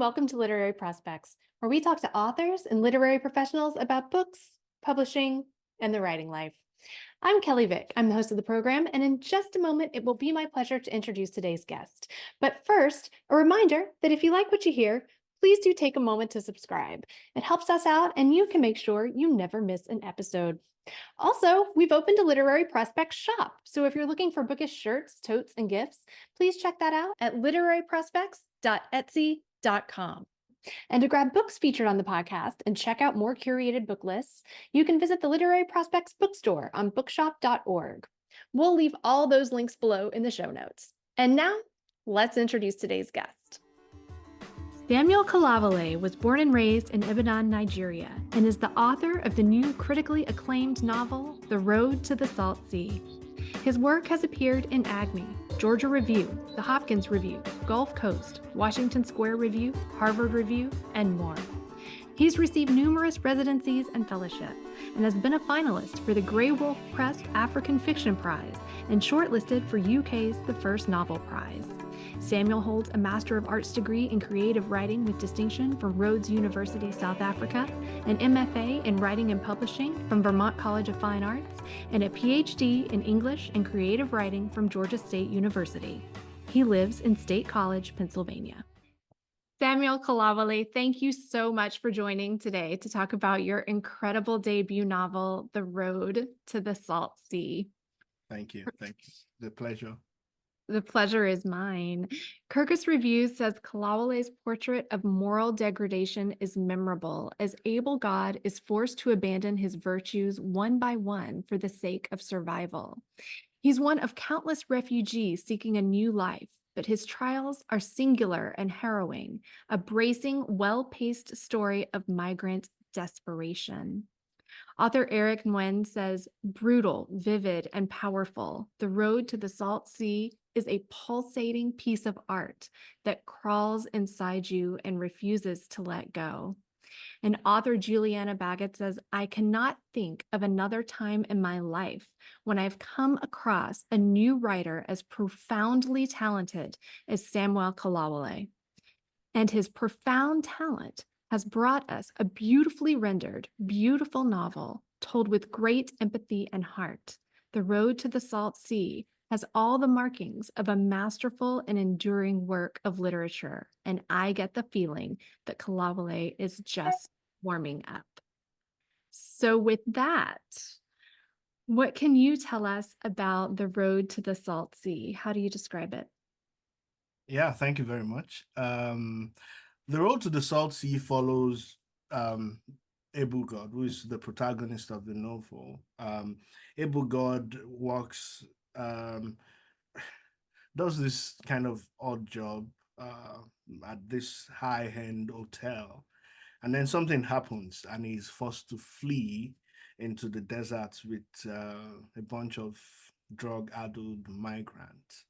welcome to Literary Prospects, where we talk to authors and literary professionals about books, publishing, and the writing life. I'm Kelley Vick. I'm the host of the program, and in just a moment, it will be my pleasure to introduce today's guest. But first, a reminder that if you like what you hear, please do take a moment to subscribe. It helps us out, and you can make sure you never miss an episode. Also, we've opened a Literary Prospects shop, so if you're looking for bookish shirts, totes, and gifts, please check that out at literaryprospects.etsy.com. And to grab books featured on the podcast and check out more curated book lists, you can visit the Literary Prospects bookstore on bookshop.org. We'll leave all those links below in the show notes. And now, let's introduce today's guest. Samuel Kolawole was born and raised in Ibadan, Nigeria, and is the author of the new critically acclaimed novel, The Road to the Salt Sea. His work has appeared in AGME, Georgia Review, the Hopkins Review, Gulf Coast, Washington Square Review, Harvard Review, and more. He's received numerous residencies and fellowships and has been a finalist for the Grey Wolf Press African Fiction Prize and shortlisted for UK's The First Novel Prize. Samuel holds a Master of Arts degree in creative writing with distinction from Rhodes University, South Africa, an MFA in writing and publishing from Vermont College of Fine Arts, and a PhD in English and creative writing from Georgia State University. He lives in State College, Pennsylvania. Samuel Kolawole, thank you so much for joining today to talk about your incredible debut novel, The Road to the Salt Sea. Thank you. Thanks. The pleasure. The pleasure is mine. Kirkus Reviews says Kolawole's portrait of moral degradation is memorable, as Abel God is forced to abandon his virtues one by one for the sake of survival. He's one of countless refugees seeking a new life, but his trials are singular and harrowing, a bracing, well-paced story of migrant desperation. Author Eric Nguyen says, brutal, vivid, and powerful, The Road to the Salt Sea is a pulsating piece of art that crawls inside you and refuses to let go. And author Juliana Baggett says, I cannot think of another time in my life when I've come across a new writer as profoundly talented as Samuel Kolawole. And his profound talent has brought us a beautifully rendered, beautiful novel told with great empathy and heart. The Road to the Salt Sea has all the markings of a masterful and enduring work of literature, and I get the feeling that Kolawole is just warming up. So with that, what can you tell us about The Road to the Salt Sea? How do you describe it? Yeah, thank you very much. The Road to the Salt Sea follows Abel God, who is the protagonist of the novel. Abel God works, does this kind of odd job at this high-end hotel. And then something happens and he's forced to flee into the desert with a bunch of drug-addled migrants.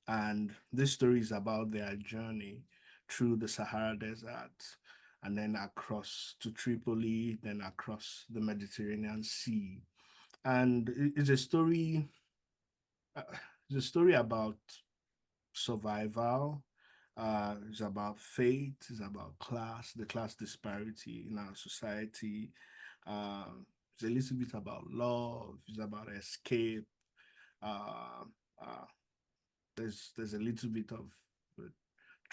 And this story is about their journey through the Sahara Desert and then across to Tripoli, then across the Mediterranean Sea. And it's a story about survival. It's about fate. It's about class, the class disparity in our society. It's a little bit about love. It's about escape. There's a little bit of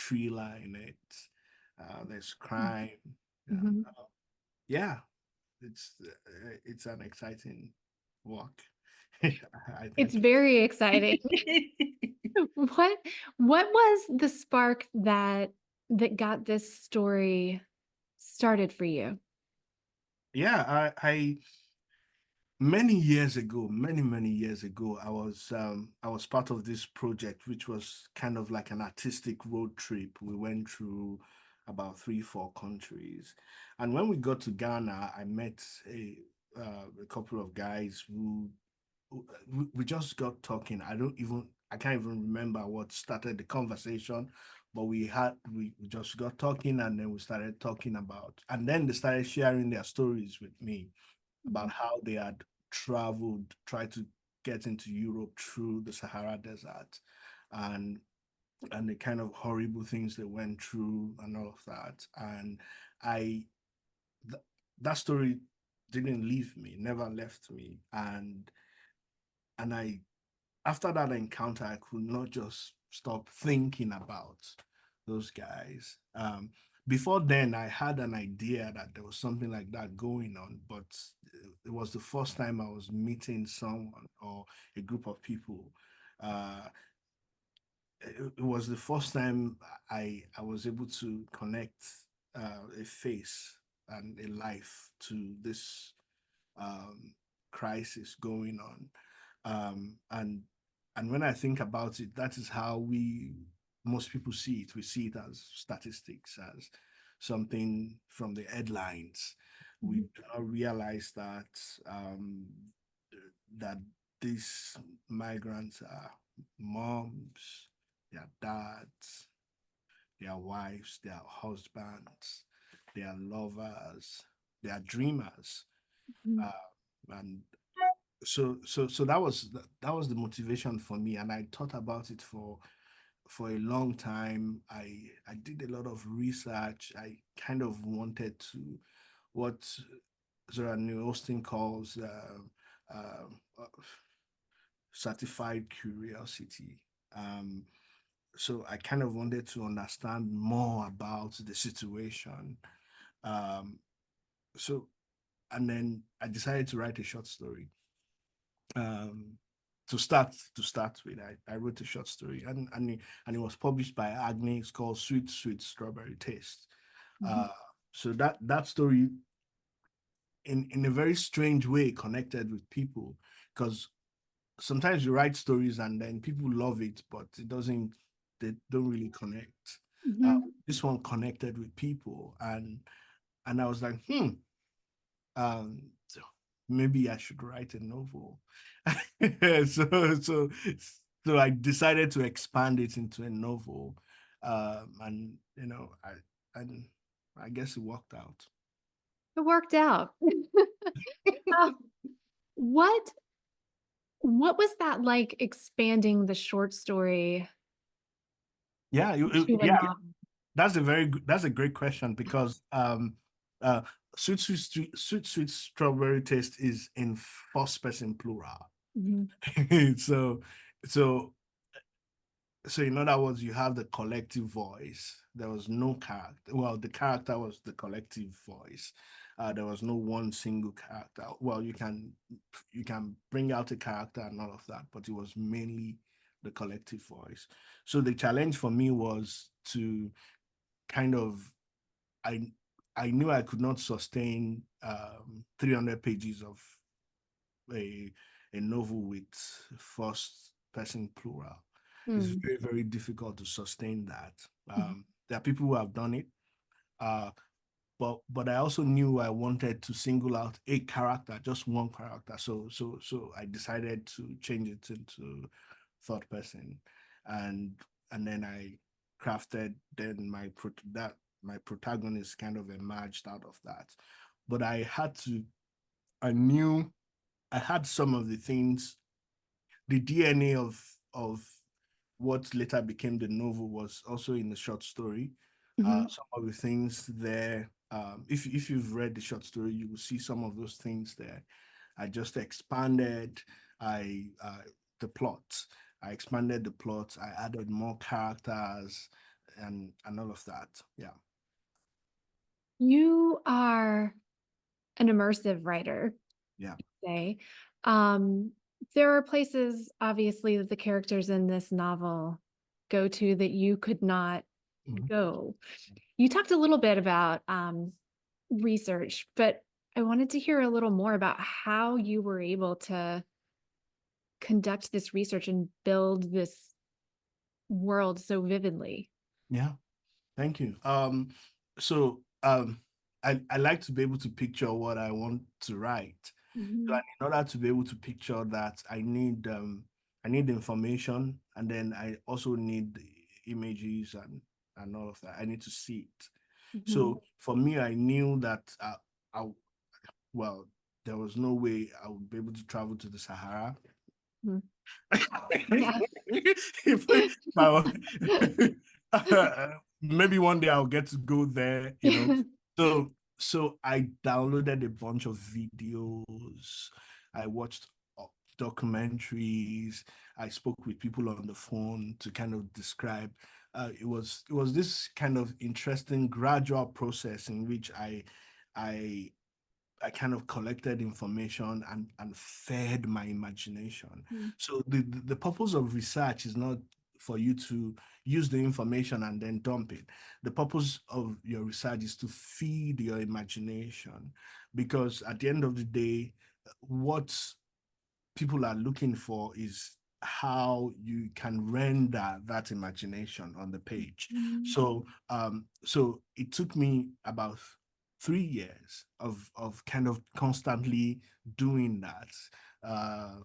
thriller in it. There's crime. Mm-hmm. Yeah, it's an exciting walk. It's very exciting. What was the spark that got this story started for you? Yeah, I many years ago, many years ago, I was part of this project, which was kind of like an artistic road trip. We went through about 3-4 countries, and when we got to Ghana, I met a couple of guys who we just got talking. I can't even remember what started the conversation, but we just got talking, and then we started talking about, and then they started sharing their stories with me about how they had tried to get into Europe through the Sahara Desert. And and the kind of horrible things they went through and all of that. And I th that story didn't leave me, never left me. And I after that encounter, I could not just stop thinking about those guys. Before then, I had an idea that there was something like that going on, but it was the first time I was meeting someone or a group of people. Uh, it was the first time I was able to connect a face and a life to this um, crisis going on. Um, and and when I think about it, that is how most people see it. We see it as statistics, as something from the headlines. We Mhm. do not realize that these migrants are moms, their dads, their wives, their husbands, their lovers, their dreamers. Mhm. And so that was the motivation for me, and I thought about it for a long time. I did a lot of research. I kind of wanted to what Zora Neale Austin calls uh, certified curiosity. Um, so I kind of wanted to understand more about the situation. Um, so and then I decided to write a short story. Um, to start with, I wrote a short story, and it was published by Agni. It's called Sweet Sweet Strawberry Taste. Mhm. Uh, so that story, in a very strange way, connected with people, because sometimes you write stories and then people love it, but they don't really connect. Mhm. This one connected with people, and I was like, so maybe I should write a novel. so so so I decided to expand it into a novel, and and I guess it worked out. It worked out. Uh, what what was that like expanding the short story Yeah, to a yeah, novel? that's a great question because uh, sweet sweet strawberry taste is in first person plural. Mhm. so so So in other words, you have the collective voice. There was no character. Well, the character was the collective voice. There was no one single character. Well, you can bring out a character and all of that, but it was mainly the collective voice. So the challenge for me was to kind of I I knew I could not sustain 300 pages of a a novel with first person plural. It's Mm. very, very difficult to sustain that. Mhm. There are people who have done it, uh, but I also knew I wanted to single out a character, just one character. So I decided to change it into third person, and and then I crafted then my protagonist kind of emerged out of that. But I knew I had some of the things, the DNA of what later became the novel was also in the short story. Mhm. Some of the things there, if you've read the short story, you will see some of those things there. I just expanded. The plot. I expanded the plot. I added more characters and all of that. Yeah. You are an immersive writer, Yeah. say. Um, there are places, obviously, that the characters in this novel go to that you could not Mhm. go. You talked a little bit about research, but I wanted to hear a little more about how you were able to conduct this research and build this world so vividly. Yeah. Thank you. So I like to be able to picture what I want to write. So Mhm. in order to be able to picture that, I need information, and then I also need the images and all of that. I need to see it. Mhm. So for me, I knew that I well, there was no way I would be able to travel to the Sahara. Mhm. Yeah. If maybe one day I'll get to go there, you know. So I downloaded a bunch of videos. I watched uh, documentaries. I spoke with people on the phone to kind of describe. It was this kind of interesting gradual process in which I I kind of collected information and fed my imagination. Mm, So the purpose of research is not for you to use the information and then dump it. The purpose of your research is to feed your imagination, because at the end of the day, what people are looking for is how you can render that imagination on the page. mm, So it took me about 3 years of kind of constantly doing that, uh,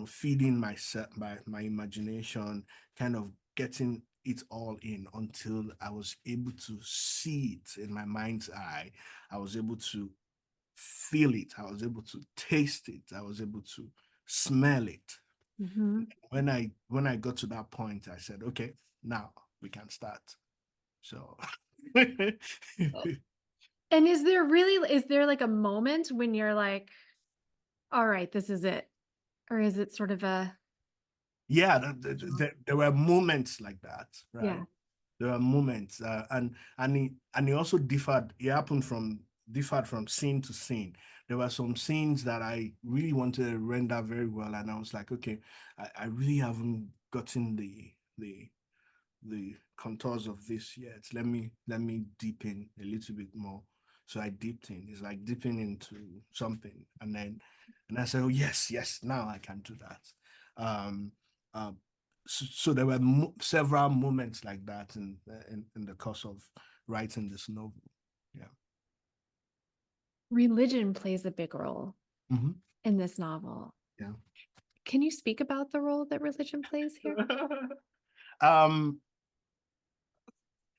feeding my imagination, kind of getting it all in until I was able to see it in my mind's eye. I was able to feel it. I was able to taste it. I was able to smell it. mhm. When I got to that point, I said, okay, now we can start. So And is there like a moment when you're like, all right, this is it? Or is it sort of a, yeah, there were moments like that, right? yeah. There were moments, and it also differed. It happened from differed from scene to scene. There were some scenes that I really wanted to render very well, and I was like, okay, I really haven't gotten the contours of this yet. Let me deepen a little bit more. So I dipped in. It's like dipping into something, and I said, oh yes, yes, now I can do that. Um, uh, so there were several moments like that in the course of writing this novel. Yeah. Religion plays a big role Hmm. in this novel. Yeah. Can you speak about the role that religion plays here? um,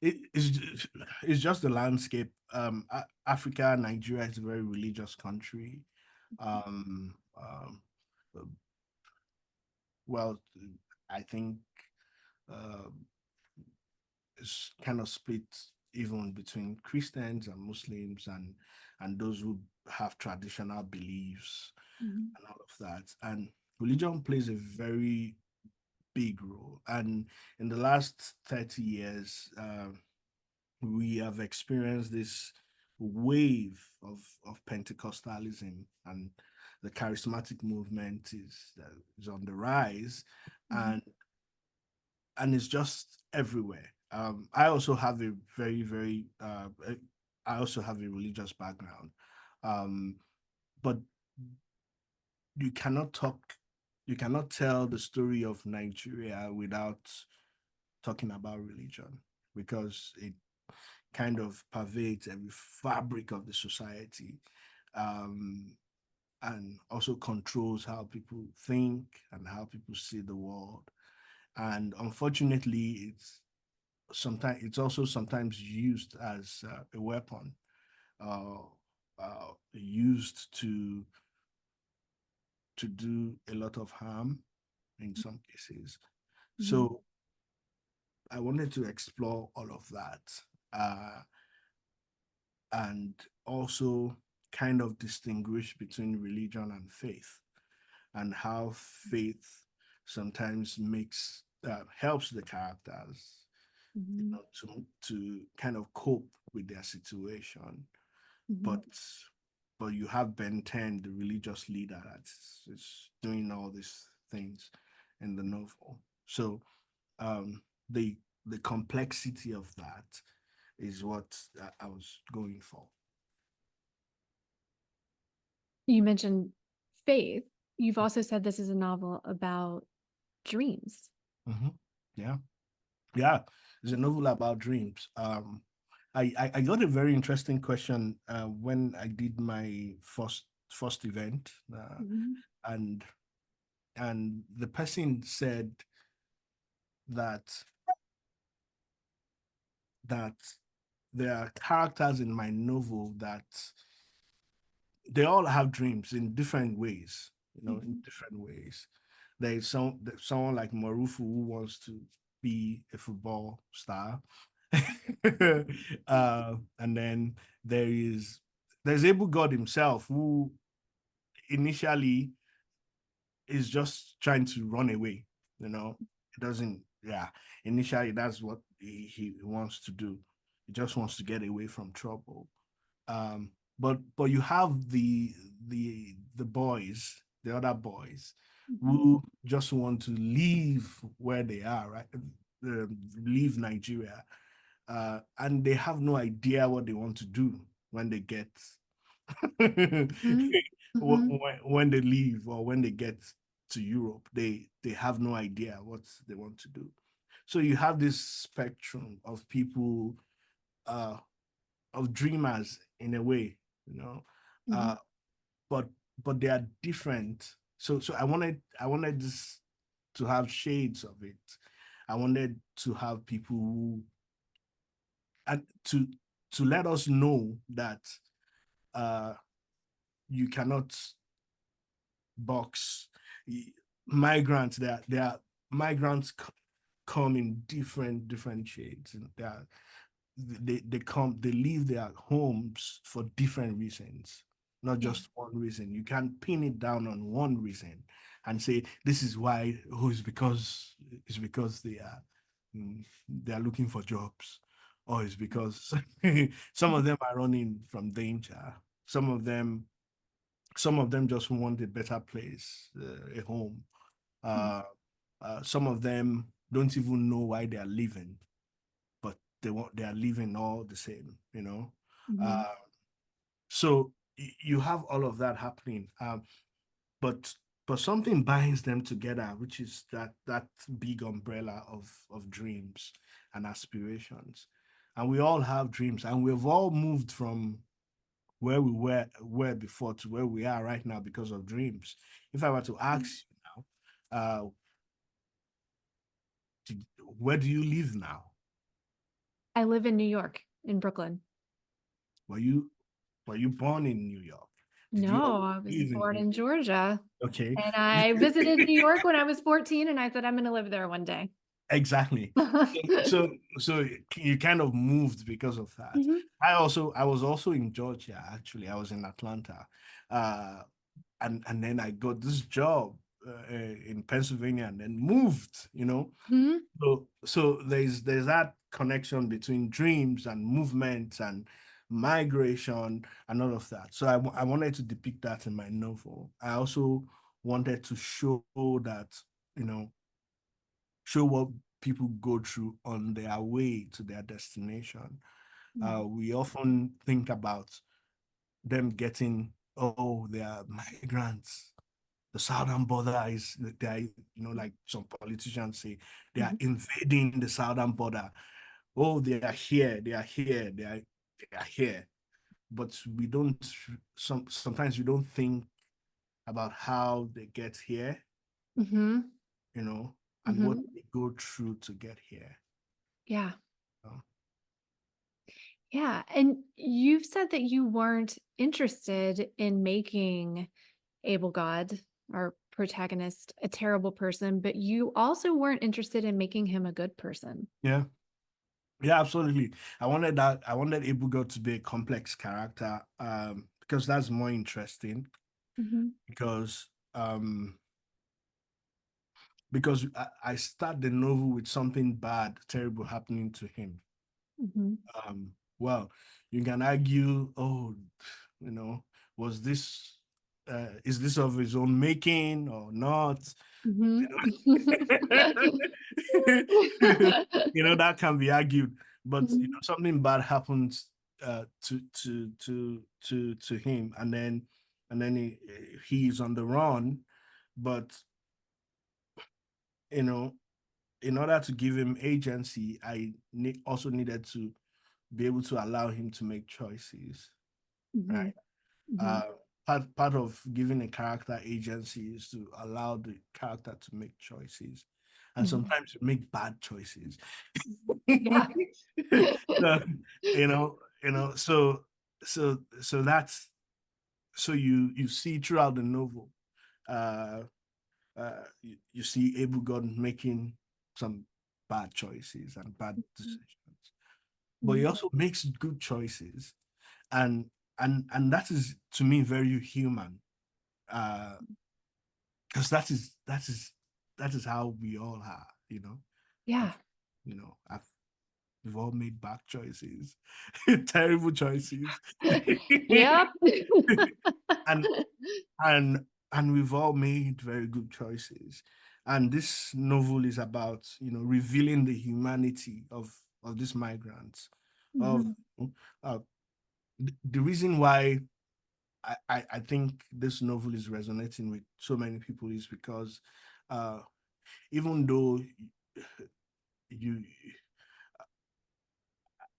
it's just the landscape. Africa, Nigeria is a very religious country. Um, um, well, I think uh, it's kind of split even between Christians and Muslims and those who have traditional beliefs Mhm, and all of that. And religion plays a very big role. And in the last 30 years, we have experienced this wave of Pentecostalism, and the charismatic movement is on the rise, mhm, and it's just everywhere. I also have a very, very, I also have a religious background, um, but you cannot tell the story of Nigeria without talking about religion, because it kind of pervades every fabric of the society, um, and also controls how people think and how people see the world. And unfortunately, it's also sometimes used as a weapon, uh, used to do a lot of harm in some cases. mhm, So I wanted to explore all of that, uh, and also kind of distinguish between religion and faith, and how faith sometimes helps the characters, mhm, to kind of cope with their situation. mhm. But you have Ben 10, the religious leader that's is doing all these things in the novel. So um, the the complexity of that is what I was going for. You mentioned faith. You've also said this is a novel about dreams. Mhm. Yeah, yeah. It's a novel about dreams. I got a very interesting question when I did my first event, Mhm, and the person said that that there are characters in my novel that they all have dreams in different ways, in mhm, different ways. someone like Marufu who wants to be a football star. And then there's Able God himself, who initially is just trying to run away. It doesn't. Yeah, initially that's what he wants to do. He just wants to get away from trouble. But you have the boys, the other boys, Mhm. who just want to leave where they are, right? Leave Nigeria, and they have no idea what they want to do when they get Mhm. Mhm. when they leave, or when they get to Europe. They have no idea what they want to do. So you have this spectrum of people, uh, of dreamers in a way, you know, uh, Mhm. but they are different. So I wanted this to have shades of it. I wanted to have people who, and to let us know that, uh, you cannot box migrants. They are migrants, come in different shades, and they leave their homes for different reasons, not Yeah. just one reason. You can't pin it down on one reason and say this is why. Oh, it's because they are looking for jobs, or it's because some of them are running from danger. Some of them some of them just want a better place, a home. Mhm. Uh, some of them don't even know why they are leaving, but they are leaving all the same. Mhm. Uh, so you have all of that happening, but something binds them together, which is that big umbrella of dreams and aspirations. And we all have dreams, and we've all moved from where we were before to where we are right now because of dreams. If I were to ask you now, where do you live now? I live in New York, in Brooklyn. Were you born in New York? Did you No, always I was live in born New in Georgia. York? Okay. And I visited New York when I was 14 and I said, I'm going to live there one day. Exactly. So you kind of moved because of that. Mhm. I was also in Georgia, actually. I was in Atlanta. Uh, and then I got this job, in Pennsylvania, and then moved. Mhm. So there's that connection between dreams and movement and migration and all of that. So I wanted to depict that in my novel. I also wanted to show that, you know, show what people go through on their way to their destination. Mhm. We often think about them getting, oh, they are migrants. The southern border is, they are, like some politicians say, they are Mhm. invading the southern border. Oh, they are here, they are here, they are here. But we don't, sometimes we don't think about how they get here, Mhm. you know, and what Mhm. they go through to get here. Yeah. So, Yeah. And you've said that you weren't interested in making Abel God, our protagonist, a terrible person, but you also weren't interested in making him a good person. yeah. Yeah, absolutely. I wanted Ibugo to be a complex character, because that's more interesting, Mhm. because I start the novel with something bad, terrible happening to him. Mhm. Well, you can argue, oh, you know, was is this of his own making or not? Mhm. That can be argued, but Mhm. something bad happens, to him, and then he's on the run, but you know, in order to give him agency, also needed to be able to allow him to make choices, right? Mhm. Uh, Mhm. part of giving a character agency is to allow the character to make choices, and Mhm. sometimes you make bad choices. Yeah. So, so that's so you see throughout the novel, uh, you see able God making some bad choices and bad decisions, but he Mhm. also makes good choices, and and that is to me very human, because that is how we all are, Yeah. I've, I've we've all made bad choices, terrible choices, Yep. and and and we've all made very good choices. And this novel is about revealing the humanity of these migrants, of Mhm. uh, the reason why I think this novel is resonating with so many people is because uh, even though you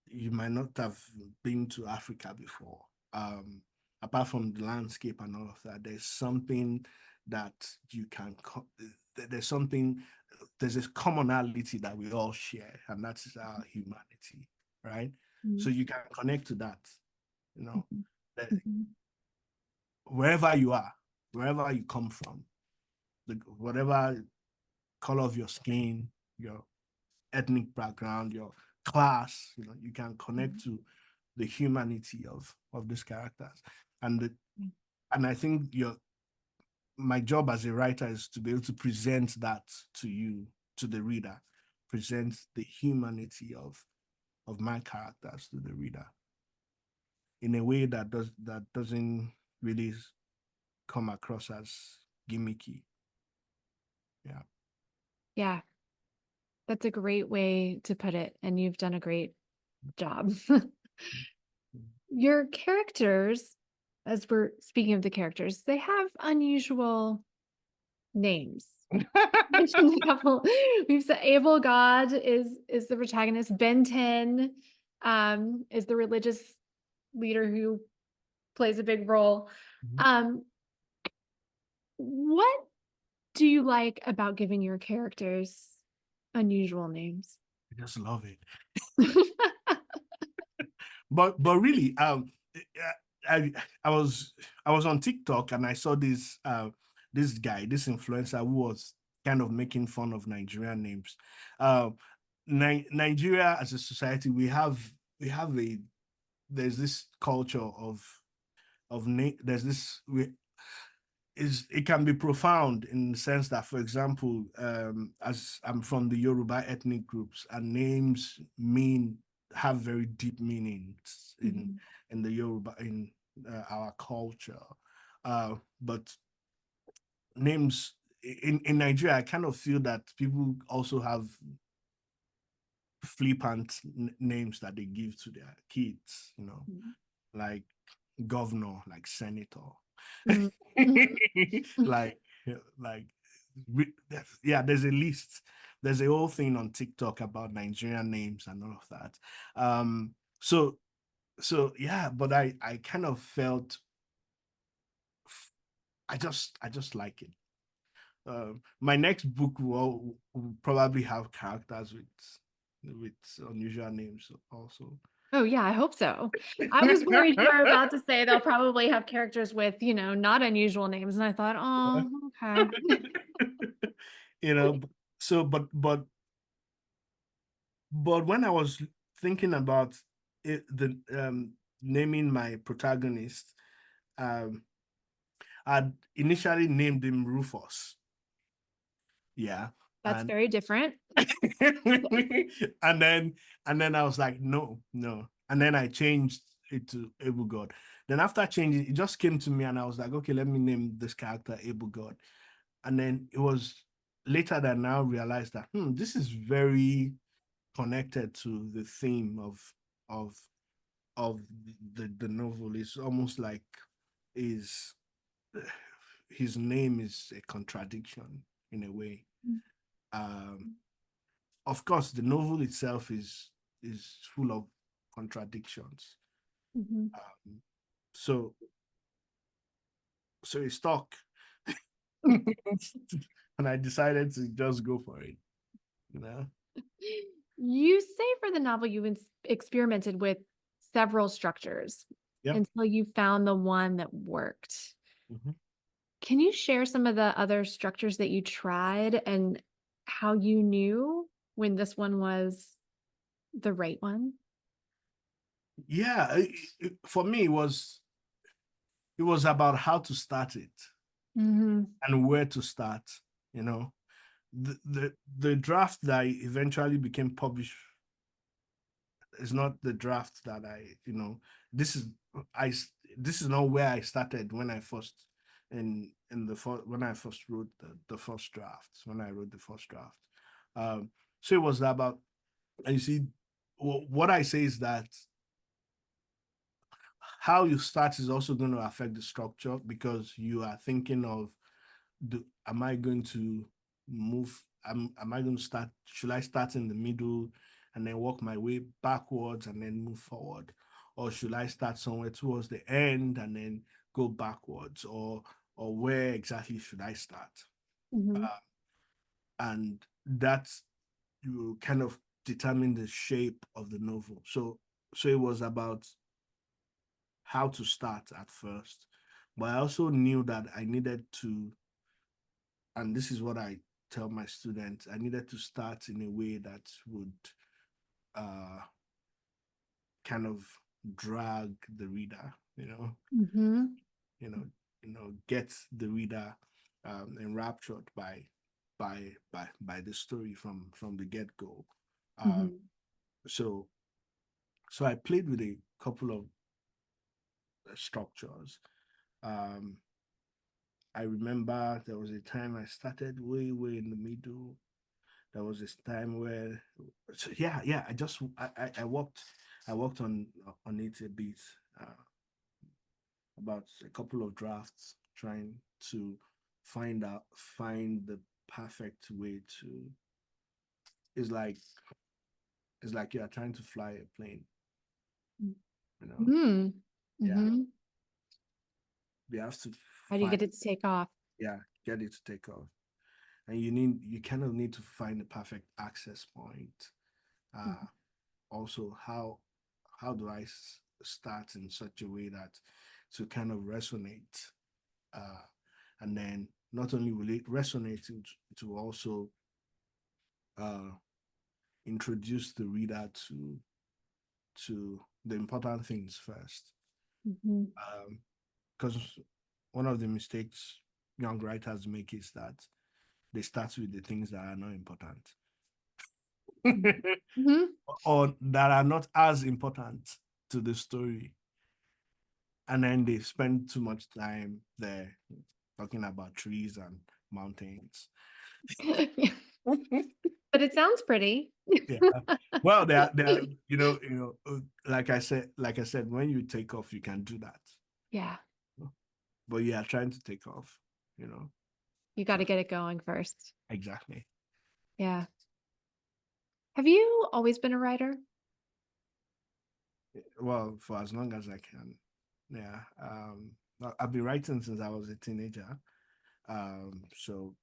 you might not have been to Africa before, um, apart from the landscape and all of that, there's something that you can there's something there's a commonality that we all share, and that's our humanity, right? So Mhm. you can connect to that, you know, Mhm. that Mhm. wherever you are, wherever you come from, whatever color of your skin, your ethnic background, your class, you can connect Mhm. to the humanity of these characters. And Mhm. and I think my job as a writer is to be able to present that to you, to the reader, present the humanity of my characters to the reader in a way that doesn't really come across as gimmicky. Yeah. Yeah, that's a great way to put it, and you've done a great job. Your characters, as we're speaking of the characters, they have unusual names. Mentioned a couple. We've said Abel God is the protagonist. Ben 10 is the religious leader who plays a big role. Mhm. Um, what do you like about giving your characters unusual names? I just love it. But really, I I was I was on TikTok and I saw this guy, this influencer who was kind of making fun of Nigerian names. Uh, Nigeria as a society, we have a there's this culture of name. There's this is it can be profound in the sense that, for example, as I'm from the Yoruba ethnic groups, and names have very deep meanings Mhm. in the Yoruba in our culture. But names in Nigeria, I kind of feel that people also have flippant names that they give to their kids, Mhm. like governor, like senator, Mhm. Mhm. like like yeah, there's a list. There's a whole thing on TikTok about Nigerian names and all of that. So yeah, but I kind of felt I just like it. My next book will probably have characters with unusual names also. Oh, yeah, I hope so. I was worried you were about to say they'll probably have characters with, not unusual names, and I thought, "Oh, okay." you know so but when I was thinking about the naming my protagonist, um I'd initially named him Rufus. Yeah. That's And very different. and then I was like, no. And then I changed it to Able God. Then after changing, it just came to me and I was like, okay, let me name this character Able God. And then it was later that I now realized that this is very connected to the theme of of the novel. It's almost like is his name is a contradiction in a way. Um, of course, the novel itself is full of contradictions. Mhm. Um, so it stuck, and I decided to just go for it. You know. You say for the novel you experimented with several structures Yep. until you found the one that worked. Mhm. Can you share some of the other structures that you tried and how you knew when this one was the right one? Yeah, for me, it was about how to start it Mhm. and where to start. You know, the draft that eventually became published is not the draft that this is I this is not where I started when I first in the first when I first wrote the first draft when I wrote the first draft. So it was about, and you see, what I say is that how you start is also going to affect the structure, because you are thinking of, am I going to move? Am I going to start? Should I start in the middle and then work my way backwards and then move forward? Or should I start somewhere towards the end and then go backwards? Or where exactly should I start? Mhm. Uh, and that's, you kind of determine the shape of the novel. So it was about how to start at first. But I also knew that I needed to, and this is what I tell my students, I needed to start in a way that would uh, kind of drag the reader, Mhm. you know, get the reader enraptured by the story from the get-go. Um, Mhm. so so I played with a couple of structures. Um, I remember there was a time I started way, way in the middle. There was this time where, so yeah, I worked on it a bit, uh, about a couple of drafts, trying to find the perfect way to. It's like it's like you are trying to fly a plane, you know. Mm. Yeah, Mhm. you have to How do you find, get it to take off? yeah, get it to take off, and you kind of need to find the perfect access point. Uh, Mhm. Also, how do I start in such a way that to kind of resonate, uh, and then not only will it resonate, it will also uh, introduce the reader to the important things first, Mhm. because one of the mistakes young writers make is that they start with the things that are not important Mhm. or that are not as important to the story, and then they spend too much time there talking about trees and mountains. But it sounds pretty. Yeah. Well, they are, like I said, when you take off, you can do that. Yeah. But you are trying to take off, you know. You So gotta get it going first. exactly. Yeah. Have you always been a writer? Well, for as long as I can. Yeah. I've been writing since I was a teenager. So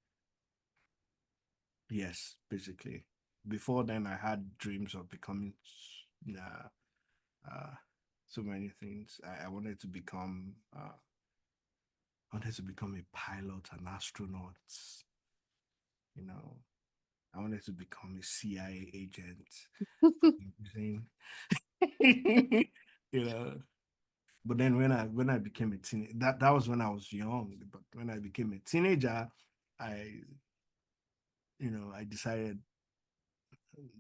yes, basically. Before then, I had dreams of becoming uh, uh, so many things. I wanted to become a pilot, an astronaut. You know, I wanted to become a CIA agent. Using, you know. But then when I became a teenager, that was when I was young. But when I became a teenager, I I decided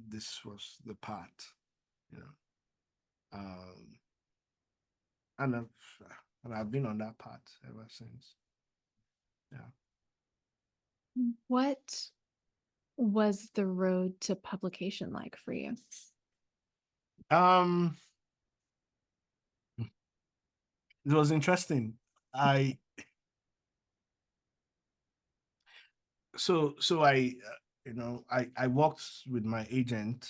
this was the path. You know, um, and I've been on that path ever since. Yeah. What was the road to publication like for you? Um, it was interesting. I so I worked with my agent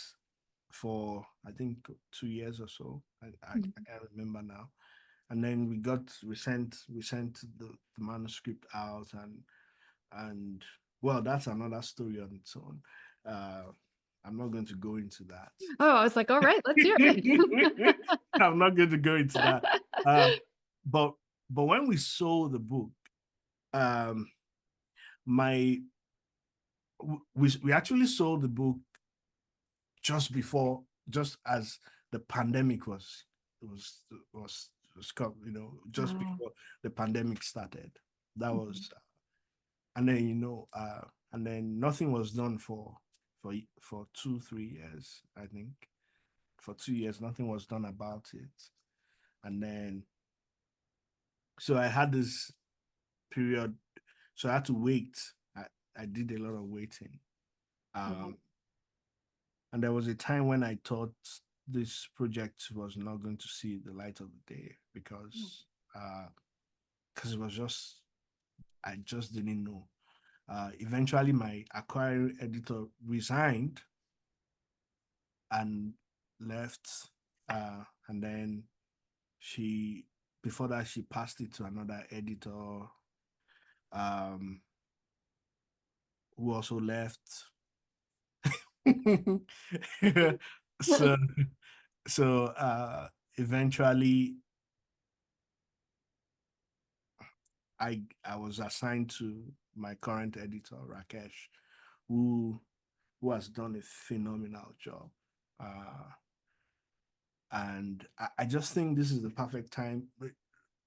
for I think 2 years or so. I can't remember now. And then we sent the manuscript out, and well, that's another story on its own. Uh, I'm not going to go into that. Oh, I was like, all right, let's hear it. I'm not going to go into that. Uh, but but when we sold the book, um my we actually sold the book just before, just as the pandemic was just Wow. before the pandemic started. That Mhm. was, and then and then nothing was done for 2 3 years, I think. For 2 years, nothing was done about it, and then so I had this period, so I had to wait. I did a lot of waiting. Yeah. Um, And there was a time when I thought this project was not going to see the light of the day because it was just, I just didn't know. Eventually, my acquiring editor resigned and left. And then she, before that, she passed it to another editor um, who also left. so, so eventually I was assigned to my current editor, Rakesh, who who has done a phenomenal job. And I just think this is the perfect time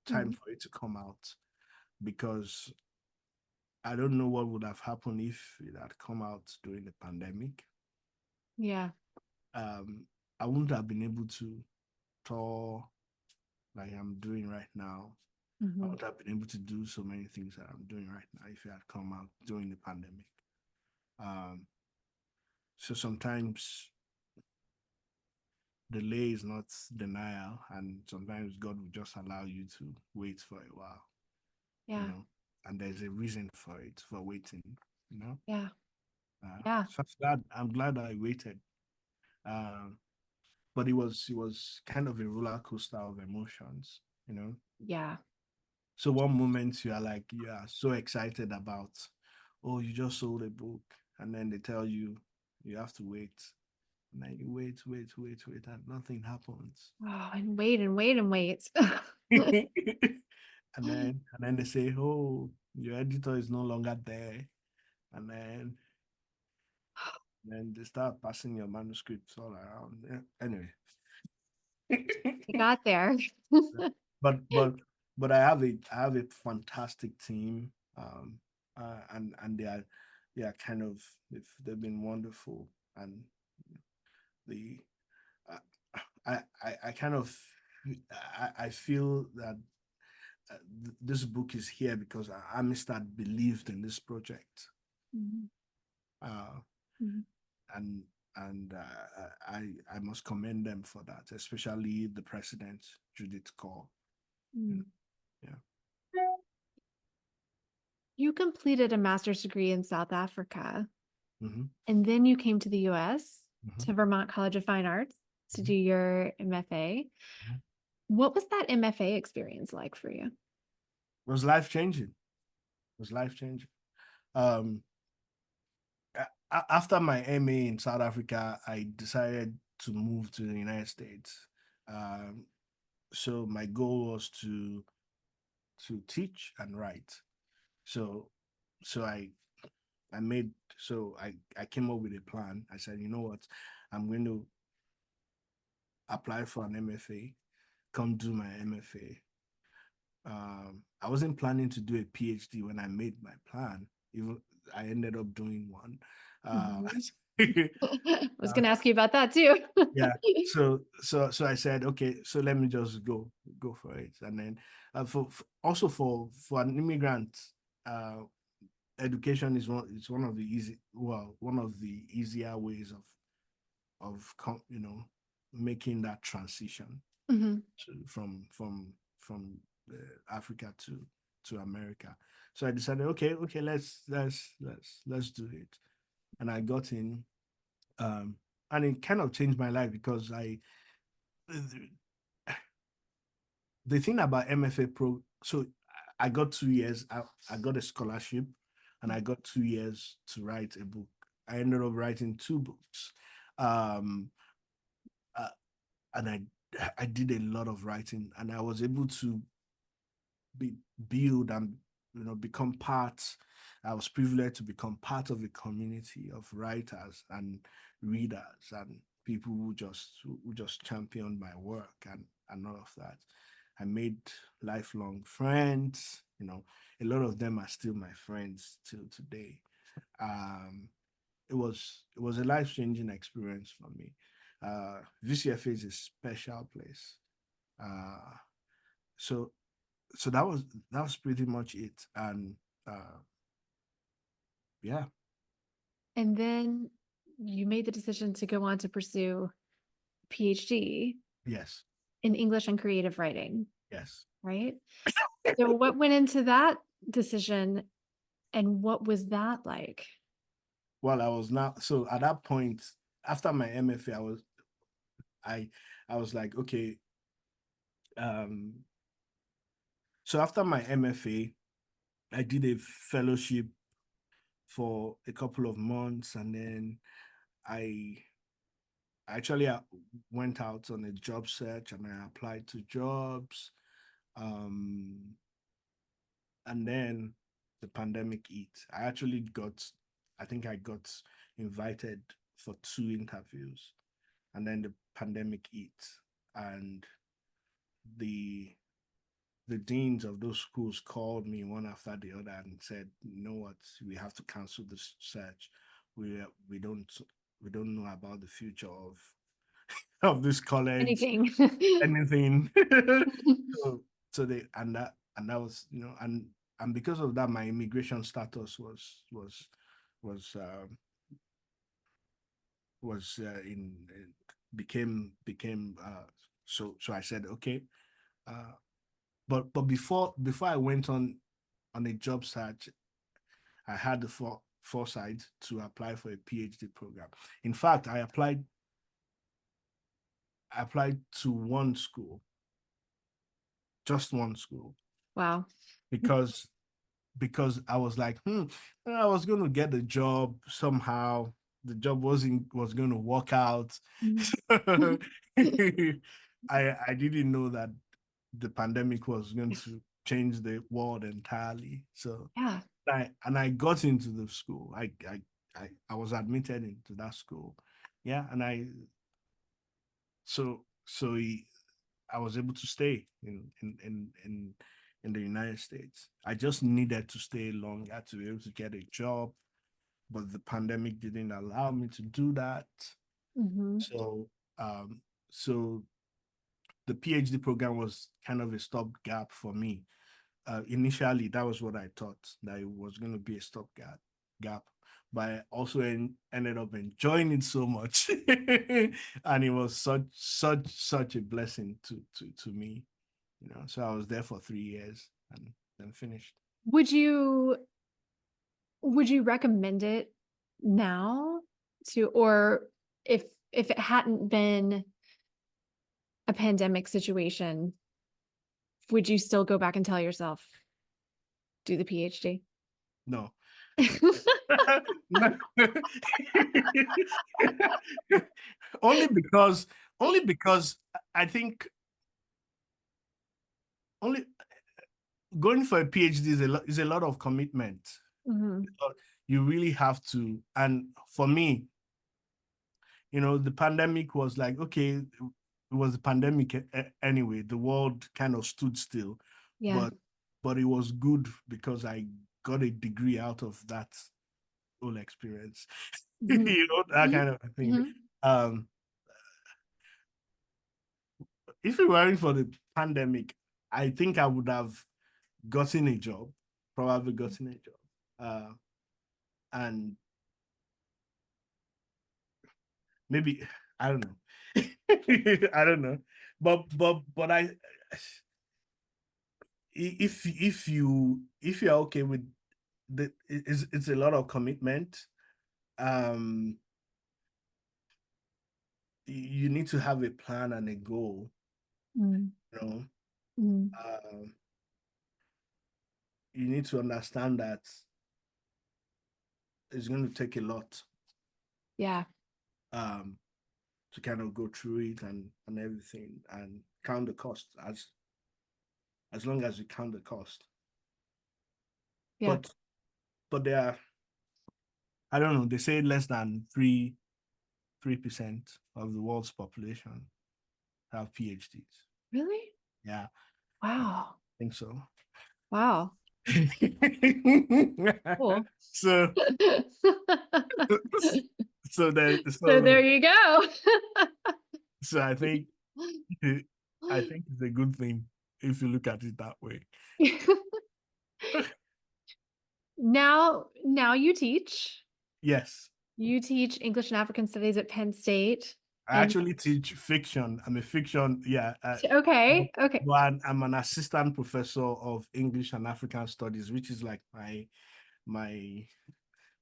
Mhm. for it to come out, because I don't know what would have happened if it had come out during the pandemic. Yeah. Um, I wouldn't have been able to tour like I'm doing right now. I Mhm. would have been able to do so many things that I'm doing right now if it had come out during the pandemic. Um, so sometimes delay is not denial, and sometimes God will just allow you to wait for a while, you Yeah. know, and there's a reason for it, for waiting, you know. Yeah. Yeah. So I'm glad I waited. Um, but it was kind of a roller coaster of emotions, you know. Yeah. So one moment you are like, you are so excited about, oh, you just sold a book, and then they tell you you have to wait. And then you wait, and nothing happens. Oh, and wait and wait and wait. And then they say, oh, your editor is no longer there. And then they start passing your manuscripts all around. Yeah, anyway. I got there. but but but I have a fantastic team. And they are kind of, they've been wonderful. And the uh, I kind of, I feel that this book is here because Amistad believed in this project, Mhm. uh, Mhm. and I must commend them for that, especially the president, Judith Cole. You know, Mhm. yeah. You completed a master's degree in South Africa, Mm-hmm, and then you came to the US mm-hmm, to Vermont College of Fine Arts to mm-hmm, do your MFA. mm-hmm. What was that MFA experience like for you? It was life changing. It was life changing. Um, After my MA in South Africa, I decided to move to the United States. Um, so my goal was to teach and write. So so I made so I came up with a plan. I said, you know what, I'm going to apply for an MFA, come do my MFA. I wasn't planning to do a PhD when I made my plan. Even I ended up doing one. Uh, Mhm. I was going to ask you about that too. yeah. So I said, okay, so let me just go for it. And then also for an immigrant, uh, education is one of the easier ways of making that transition Mhm. from Africa to America. So I decided, okay, let's do it. And I got in, um, and it kind of changed my life because the thing about MFA Pro, so I got 2 years. I got a scholarship, and I got 2 years to write a book. I ended up writing two books, um, uh, and I did a lot of writing, and I was able to be build become part. I was privileged to become part of a community of writers and readers and people who just championed my work and all of that. I made lifelong friends. A lot of them are still my friends till today. Um, it was a life-changing experience for me. VCFA is a special place. Uh, so so that was pretty much it. And uh, yeah, And then you made the decision to go on to pursue PhD yes, in English and creative writing, yes. right? So what went into that decision and what was that like? Well, I was not so at that point after my MFA, I I was like, okay. Um, so after my MFA, I did a fellowship for a couple of months, and then I actually went out on a job search and I applied to jobs. Um, and then the pandemic hit. I think I got invited for 2 interviews, and then the pandemic hit, and the the deans of those schools called me one after the other and said, "You know what? We have to cancel this search. We don't know about the future of this college, Anything. anything." so that was, and because of that, my immigration status was in became so I said okay. But before I went on a job search, I had the foresight to apply for a PhD program. In fact, I applied to one school, just one school, Wow. because I was like, I was going to get the job somehow. The job was going to work out. Mhm. I didn't know that the pandemic was going to change the world entirely. So Yeah. I got into the school. I was admitted into that school. Yeah, and I was able to stay in the United States. I just needed to stay longer to be able to get a job, but the pandemic didn't allow me to do that. Mhm. So um so the PhD program was kind of a stopgap for me. Initially, that was what I thought, that it was going to be a stopgap, but I also ended up enjoying it so much, and it was such a blessing to me. So I was there for 3 years and then finished. Would you recommend it now to, or if it hadn't been a pandemic situation, would you still go back and tell yourself do the PhD? No. only because I think only going for a PhD is a lot of commitment. Mhm. You really have to. And for me, the pandemic was like, okay, it was a pandemic anyway. The world kind of stood still, Yeah. but it was good because I got a degree out of that whole experience. Mhm. That Mhm. kind of thing. Mhm. Um, if it weren't for the pandemic, I think I would have gotten a job, probably gotten a job. And maybe I don't know. I don't know. But if you're okay with it's a lot of commitment. Um you need to have a plan and a goal, Mm. you know. Mm. Um you need to understand that it's going to take a lot Yeah. um to kind of go through it and everything, and count the cost. As long as you count the cost. Yeah. but they are, I don't know, they say less than 3% of the world's population have PhDs. Really? Yeah, I Wow. think so. Wow. Cool. So so that So there so you go. so I think it's a good thing if you look at it that way. Now you teach. Yes. You teach English and African Studies at Penn State. I And actually teach fiction. I'm a fiction, yeah. okay, okay. But I'm an assistant professor of English and African Studies, which is like my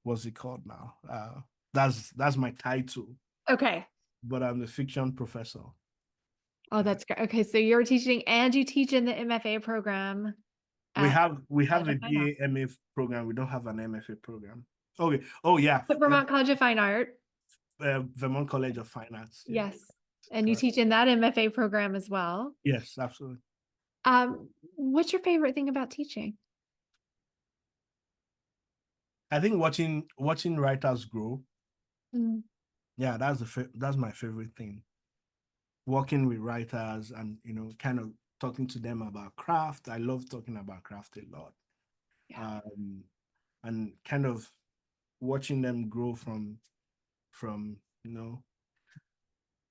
what's it called now? That's my title, Okay. but I'm a fiction professor. Oh, Uh, that's great. Okay, so you're teaching and you teach in the MFA program we at have College a of Fine Arts. BA MA program. We don't have an MFA program. Okay. Oh yeah, At Vermont College of Fine Art. Vermont College of Fine Arts. Yeah, Yes. And you correct. teach in that MFA program as well. Yes, absolutely. What's your favorite thing about teaching? I think watching writers grow. Mm, Yeah, that's my favorite thing. Working with writers and kind of talking to them about craft. I love talking about craft a lot. yeah. Um, and kind of watching them grow from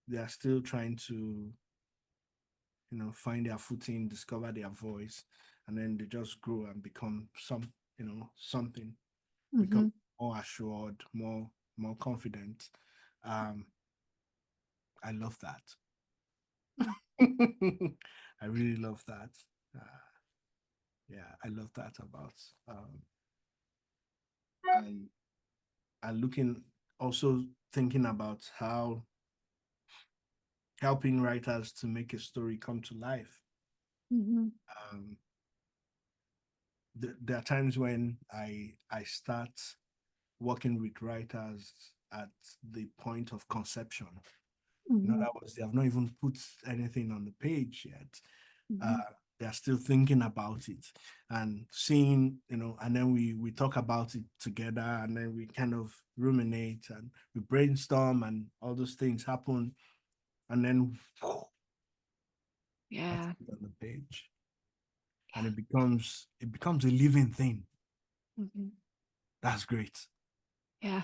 they are still trying to find their footing, discover their voice, and then they just grow and become something, become Hmm. more assured, more confident. um I love that. I really love that. Yeah, I love that about and looking, also thinking about how helping writers to make a story come to life. Hmm. um there are times when I start working with writers at the point of conception. In Hmm. other words, they have not even put anything on the page yet. Hmm. Uh, they're still thinking about it and seeing, and then we talk about it together, and then we kind of ruminate and we brainstorm, and all those things happen, and then that's Yeah. it on the page, and it becomes a living thing. Hmm. That's great. Yeah.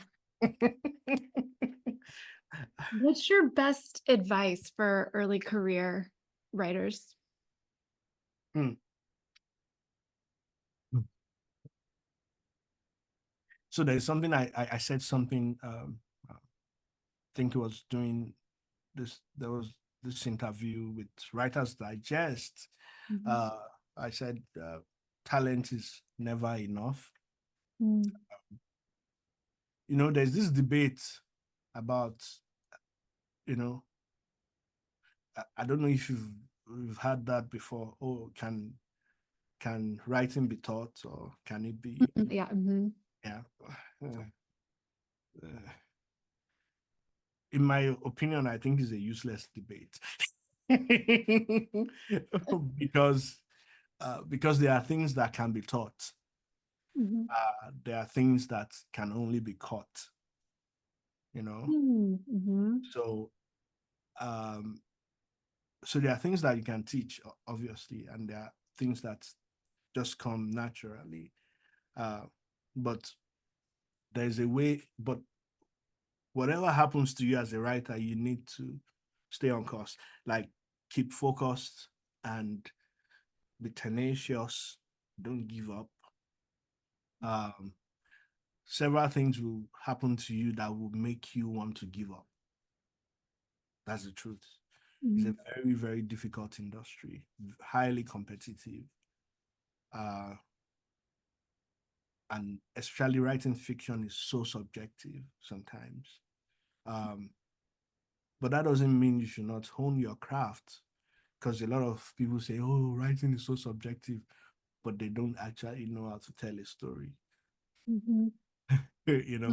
What's your best advice for early career writers? Hmm. So there's something I said something. I think it was doing this. There was this interview with Writers Digest. Mhm. Uh, I said talent is never enough. Mm. There's this debate about you know I don't know if you've had that before. Oh, can writing be taught, or can it be? Yeah. Hmm. Yeah. Uh, uh, in my opinion, I think it's a useless debate. because because there are things that can be taught. Hmm. There are things that can only be caught. You know, Hmm. so um, so there are things that you can teach, obviously, and there are things that just come naturally. Uh, but there's a way. But whatever happens to you as a writer, you need to stay on course. Like, keep focused and be tenacious. Don't give up. Um, Several things will happen to you that will make you want to give up. That's the truth. It's a very, very difficult industry, highly competitive. Uh, and especially writing fiction is so subjective sometimes. Um, but that doesn't mean you should not hone your craft, because a lot of people say, oh, writing is so subjective, but they don't actually know how to tell a story. Hmm. you know,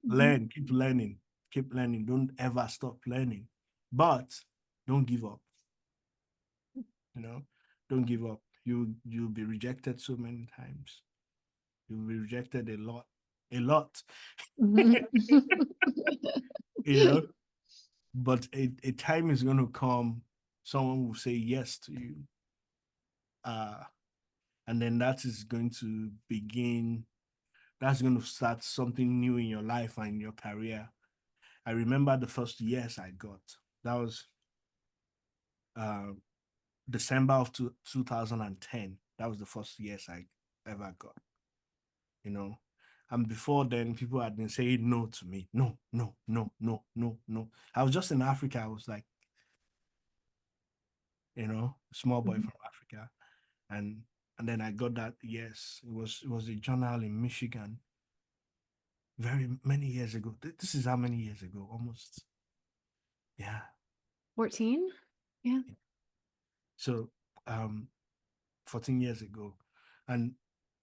Hmm. keep learning. Don't ever stop learning, but don't give up. You know, don't give up. You'll be rejected so many times. You'll be rejected a lot, Mhm. you know. But a time is going to come, someone will say yes to you. And then that is going to begin, that's going to start something new in your life and in your career. I remember the first yes I got. That was December of 2010. That was the first yes I ever got, you know. And before then, people had been saying no to me. No, no, no, no, no, no. I was just in Africa. I was like, you know, a small boy Mhm. from Africa. And then I got that yes. It was a journal in Michigan very many years ago. This is how many years ago? Almost, yeah. 14? Yeah. So 14 years ago. And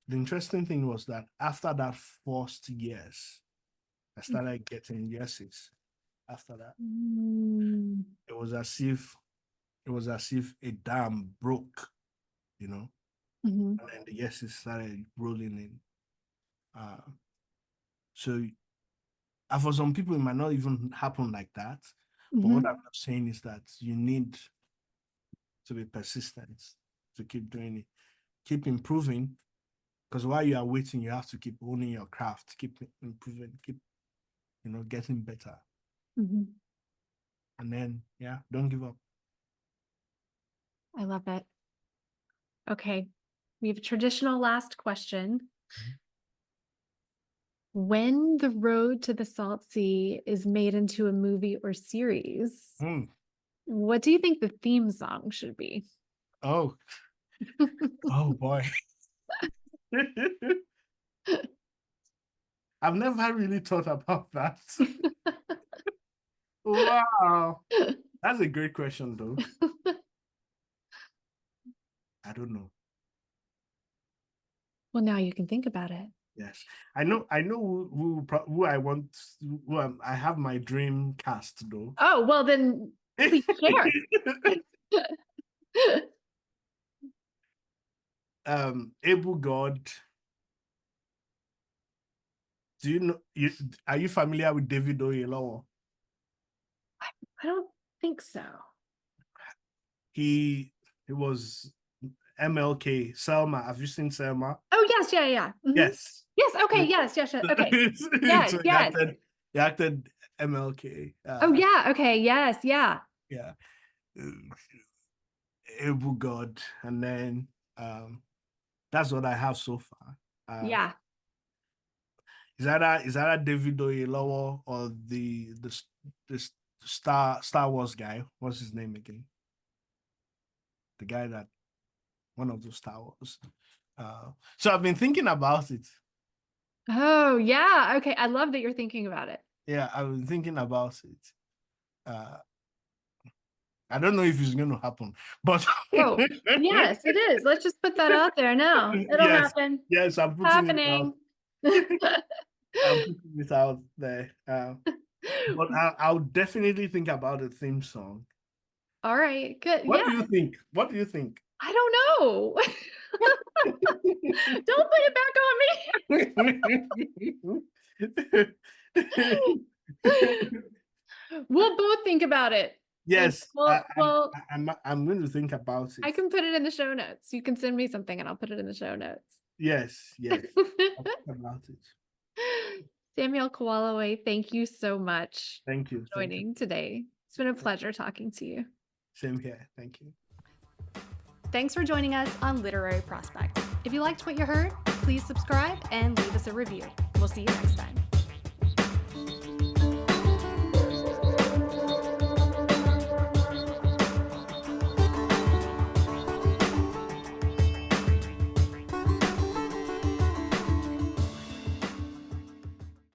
the interesting thing was that after that first yes, I started getting yeses. After that, Mm. it was as if a dam broke, you know, Mhm. and then the yeses started rolling in. So for some people, it might not even happen like that. But what Mhm. I'm saying is that you need to be persistent to keep doing it, keep improving. Because while you are waiting, you have to keep owning your craft, keep improving, keep, getting better. Mhm. And then, yeah, don't give up. I love it. Okay. We have a traditional last question. When the road to the Salt Sea is made into a movie or series, Mm. what do you think the theme song should be? Oh, oh boy. I've never really thought about that. Wow. That's a great question, though. I don't know. Well, now you can think about it. Yes, I know who I want. I have my dream cast though. Oh, well, then please share. Able God. Do you know? Are you familiar with David Oyelowo? I don't think so. He was MLK. Selma. Have you seen Selma? Oh, yes. Yeah. Yeah. Mhm. Yes. Yes. Okay. So Yes. Yes. Yes. Okay. Yes. so Yes. he acted MLK. Oh, yeah. Okay. Yes. Yeah. Yeah. Uh, Able God, and then that's what I have so far. Yeah. Is that a David Oyelowo or the Star Wars guy? What's his name again? The guy that one of the Star Wars. So I've been thinking about it. Oh, yeah. Okay. I love that you're thinking about it. Yeah, I've been thinking about it. Uh, I don't know if it's going to happen, but Oh, yes, it is. Let's just put that out there now. It'll yes, happen. yes, I'm putting it out. Happening. I'm putting it out there. But I'll definitely think about the theme song. All right, good. What Yeah, do you think? What do you think? I don't know. Don't put it back on me. We'll both think about it. And Yes, well, I'm going to think about I it. can put it in the show notes. You can send me something and I'll put it in the show notes. Yes, yes, I'll think about it. Samuel Kolawole, thank you so much Thank you. for joining today. It's been a pleasure talking to you. Same here. Thank you. Thanks for joining us on Literary Prospects. If you liked what you heard, please subscribe and leave us a review. We'll see you next time.